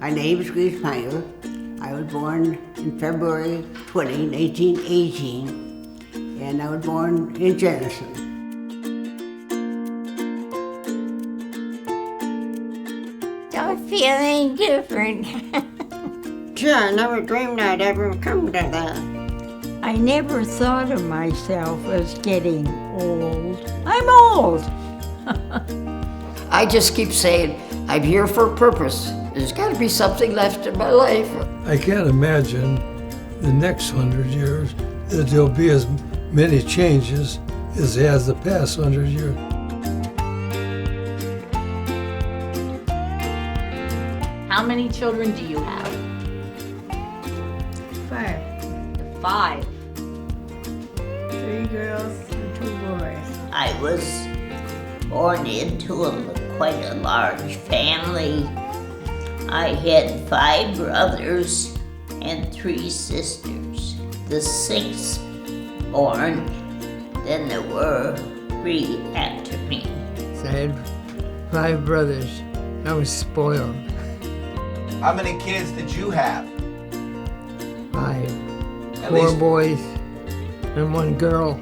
My name is Grace Meyer. I was born in February 20, 1918, and I was born in Jenison. Don't feel any different. Gee, I never dreamed I'd ever come to that. I never thought of myself as getting old. I'm old. I just keep saying, I'm here for a purpose. There's got to be something left in my life. I can't imagine the next 100 years that there'll be as many changes as there has the past 100 years. How many children do you have? 5. 5. 3 girls and 2 boys. I was born into quite a large family. I had 5 brothers and 3 sisters. The 6th born, then there were 3 after me. I had 5 brothers. I was spoiled. How many kids did you have? 5. At 4 least- boys and 1 girl.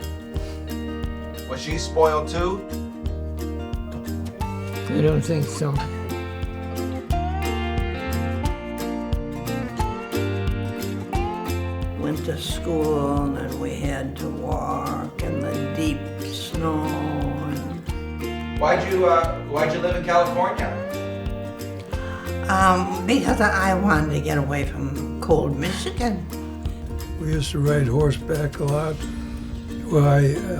Was she spoiled too? I don't think so. Went to school and then we had to walk in the deep snow. Why'd you live in California? Because I wanted to get away from cold Michigan. We used to ride horseback a lot. Well,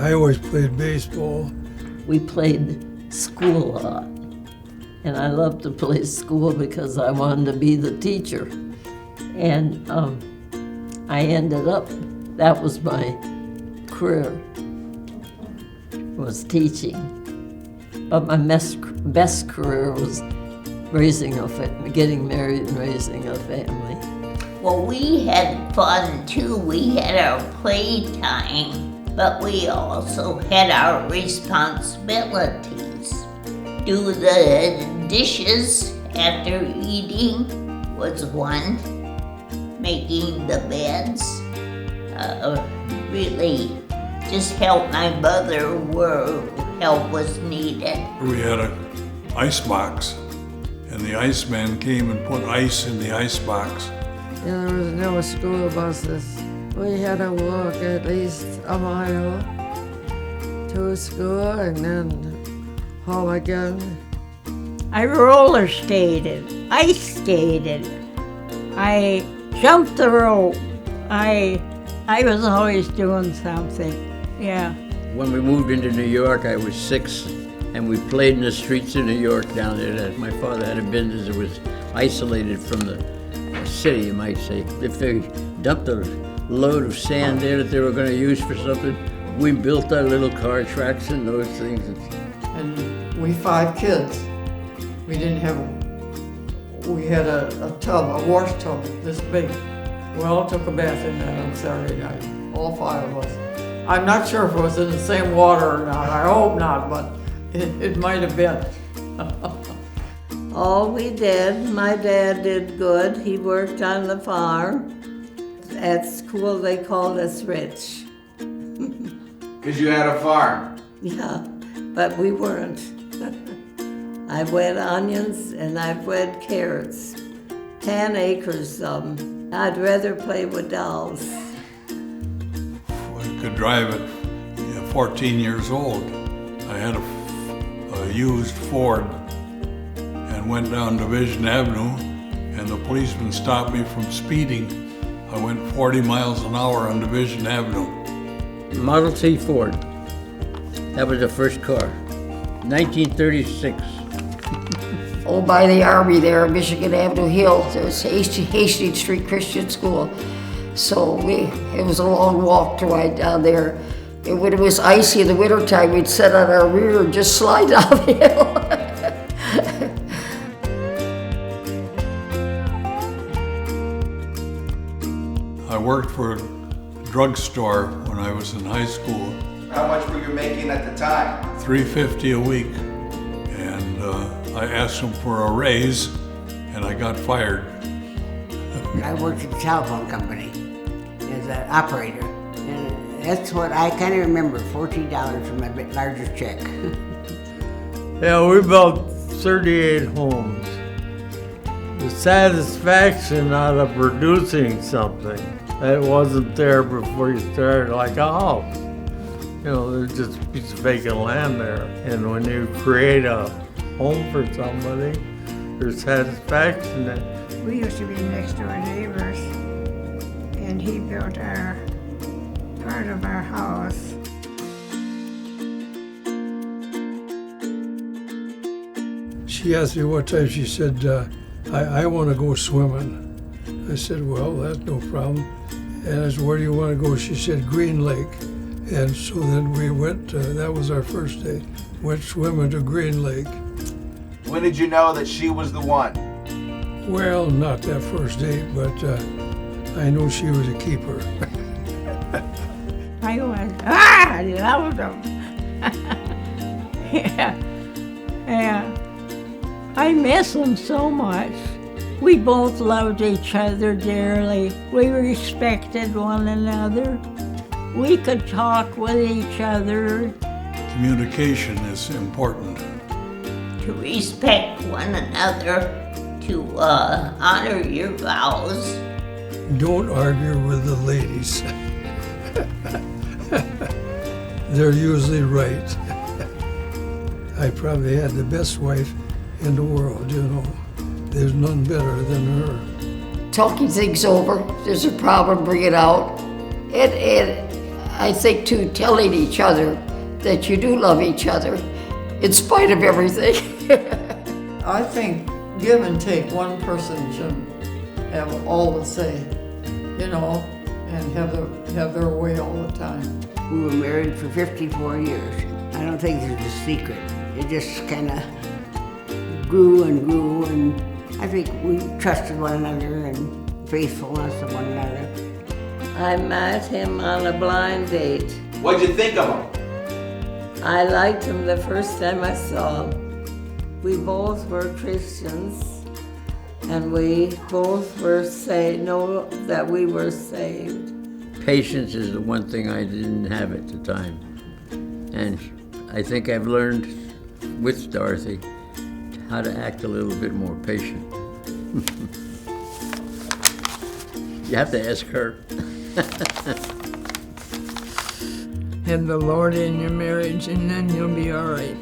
I always played baseball. We played school a lot. And I loved to play school because I wanted to be the teacher. And I ended up, that was my career, was teaching. But my best career was getting married and raising a family. Well, we had fun too. We had our playtime, but we also had our responsibilities. Do the dishes after eating was one. Making the beds, really just help my mother where help was needed. We had an ice box, and the iceman came and put ice in the ice box. There was no school buses. We had to walk at least a mile to school and then home again. I roller skated, ice skated. I jumped the rope. I was always doing something. Yeah. When we moved into New York, I was 6, and we played in the streets of New York down there. My father had a business that was isolated from the city, you might say. If they dumped a load of sand there that they were going to use for something, we built our little car tracks and those things. And we 5 kids. We had a tub, a wash tub this big. We all took a bath in that on Saturday night, all 5 of us. I'm not sure if it was in the same water or not. I hope not, but it might have been. All we did, my dad did good. He worked on the farm. At school, they called us rich. Because you had a farm. Yeah, but we weren't. I've wed onions and I've wed carrots. 10 acres of them. I'd rather play with dolls. I could drive at 14 years old. I had a used Ford and went down Division Avenue, and the policeman stopped me from speeding. I went 40 miles an hour on Division Avenue. Model T Ford. That was the first car. 1936. Oh, by the Army there, Michigan Avenue Hill, there was Hastings Street Christian School. So it was a long walk to ride down there. And when it was icy in the wintertime, we'd sit on our rear and just slide down the hill. I worked for a drugstore when I was in high school. How much were you making at the time? $3.50 a week. And I asked them for a raise, and I got fired. I worked at the telephone company as an operator. And that's what I kind of remember, $14 for my largest check. Yeah, we built 38 homes. The satisfaction out of producing something that wasn't there before you started, like a house. You know, there's just a piece of vacant land there. And when you create a home for somebody, there's satisfaction in it. We used to be next door neighbors, and he built our part of our house. She asked me what time. She said, I want to go swimming. I said, well, that's no problem. And I said, where do you want to go? She said, Green Lake. And so then we went, that was our first day, went swimming to Green Lake. When did you know that she was the one? Well, not that first date, but I knew she was a keeper. I loved him. Yeah. I miss him so much. We both loved each other dearly. We respected one another. We could talk with each other. Communication is important. To respect one another, to honor your vows. Don't argue with the ladies. They're usually right. I probably had the best wife in the world, you know. There's none better than her. Talking things over, if there's a problem, bring it out. And I think too, telling each other that you do love each other in spite of everything. I think give and take, one person shouldn't have all the say, you know, and have their way all the time. We were married for 54 years. I don't think there's a secret. It just kind of grew, and I think we trusted one another and faithfulness of one another. I met him on a blind date. What'd you think of him? I liked him the first time I saw him. We both were Christians, and we both were know that we were saved. Patience is the one thing I didn't have at the time. And I think I've learned with Dorothy how to act a little bit more patient. You have to ask her. Have the Lord in your marriage, and then you'll be all right.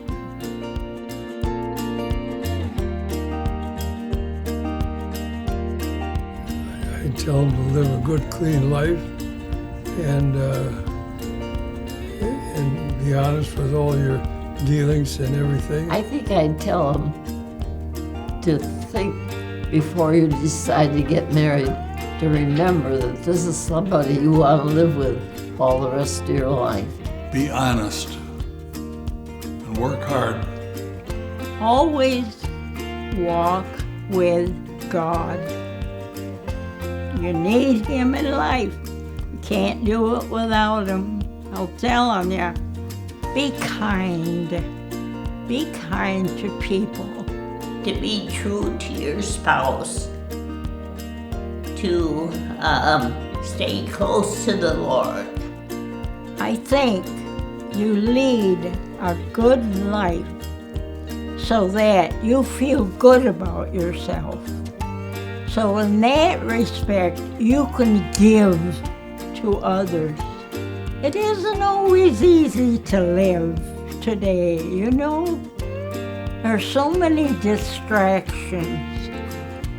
I tell them to live a good, clean life and be honest with all your dealings and everything. I think I'd tell him to think before you decide to get married, to remember that this is somebody you want to live with all the rest of your life. Be honest and work hard. Always walk with God. You need Him in life. You can't do it without Him. I'll tell you. Be kind. Be kind to people. To be true to your spouse. To stay close to the Lord. I think you lead a good life so that you feel good about yourself. So in that respect, you can give to others. It isn't always easy to live today, you know? There's so many distractions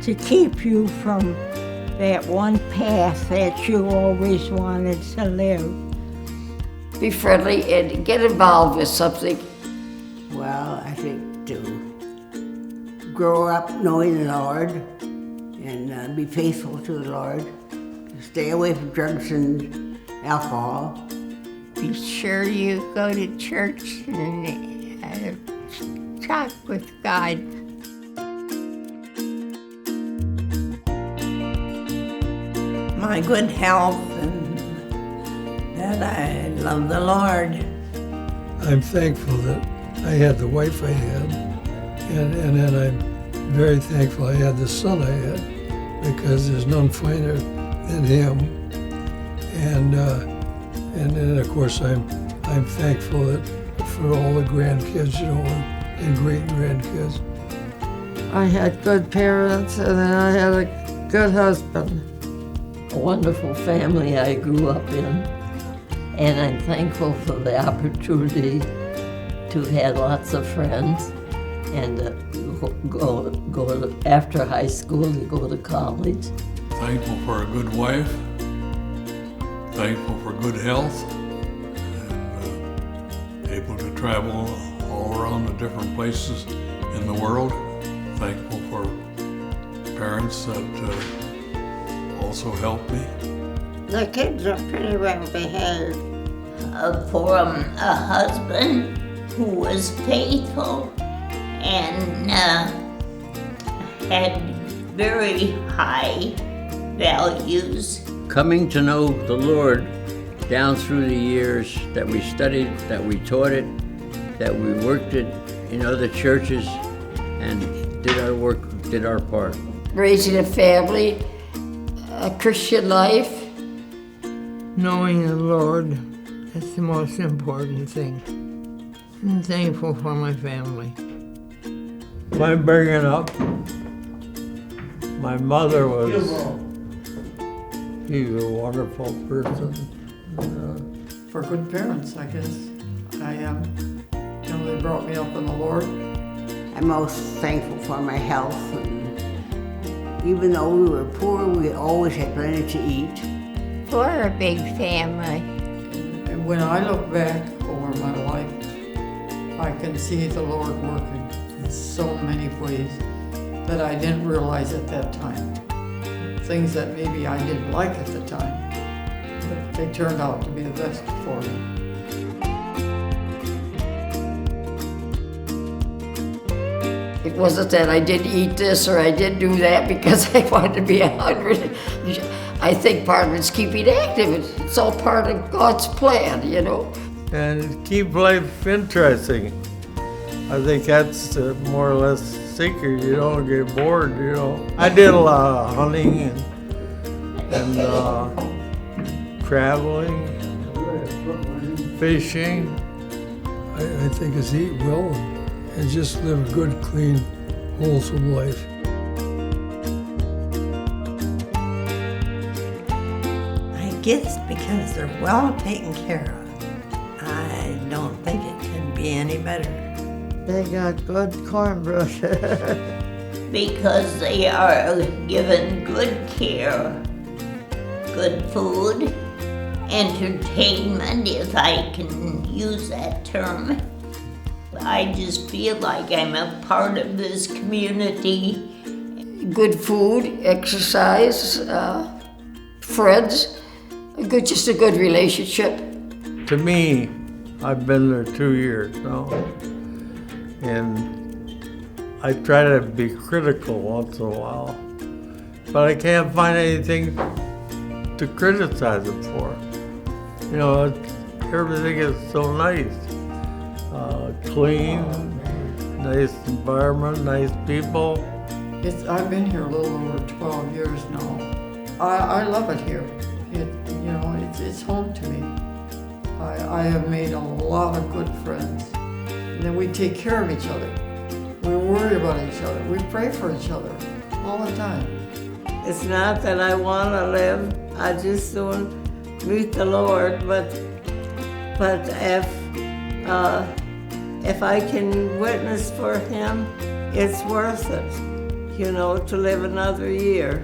to keep you from that one path that you always wanted to live. Be friendly and get involved with something. Well, I think to grow up knowing the Lord and be faithful to the Lord, to stay away from drugs and alcohol. Be sure you go to church and talk with God. My good health, and that I love the Lord. I'm thankful that I had the wife I had, and then I'm very thankful I had the son I had, because there's none finer than him. And then of course I'm thankful that for all the grandkids, you know, and great grandkids. I had good parents, and then I had a good husband. A wonderful family I grew up in, and I'm thankful for the opportunity to have had lots of friends and go to, after high school to go to college. Thankful for a good wife, thankful for good health, and able to travel all around the different places in the world. Thankful for parents that also helped me. The kids are pretty well behaved. For a husband who was faithful and had very high values. Coming to know the Lord down through the years that we studied, that we taught it, that we worked it in other churches and did our work, did our part. Raising a family, a Christian life. Knowing the Lord is the most important thing. I'm thankful for my family. My bringing up, my mother was, she's a wonderful person. For good parents, I guess. I am. You know, they brought me up in the Lord. I'm most thankful for my health. And even though we were poor, we always had plenty to eat. For a big family. And when I look back over my life, I can see the Lord working in so many ways that I didn't realize at that time. Things that maybe I didn't like at the time, but they turned out to be the best for me. It wasn't that I didn't eat this or I didn't do that because I wanted to be 100. I think part of it's keeping active. It's all part of God's plan, you know. And keep life interesting. I think that's more or less the secret. You don't get bored, you know. I did a lot of hunting and traveling, fishing. I think is eat well and just live a good, clean, wholesome life. I guess because they're well taken care of. I don't think it can be any better. They got good cornbread. Because they are given good care, good food, entertainment, if I can use that term. I just feel like I'm a part of this community. Good food, exercise, friends, just a good relationship. To me, I've been there 2 years now, and I try to be critical once in a while, but I can't find anything to criticize them for. You know, everything is so nice. Clean, nice environment, nice people. I've been here a little over 12 years now. I love it here. It's home to me. I have made a lot of good friends. And then we take care of each other. We worry about each other. We pray for each other all the time. It's not that I want to live. I just want to meet the Lord, but if I can witness for Him, it's worth it, you know, to live another year.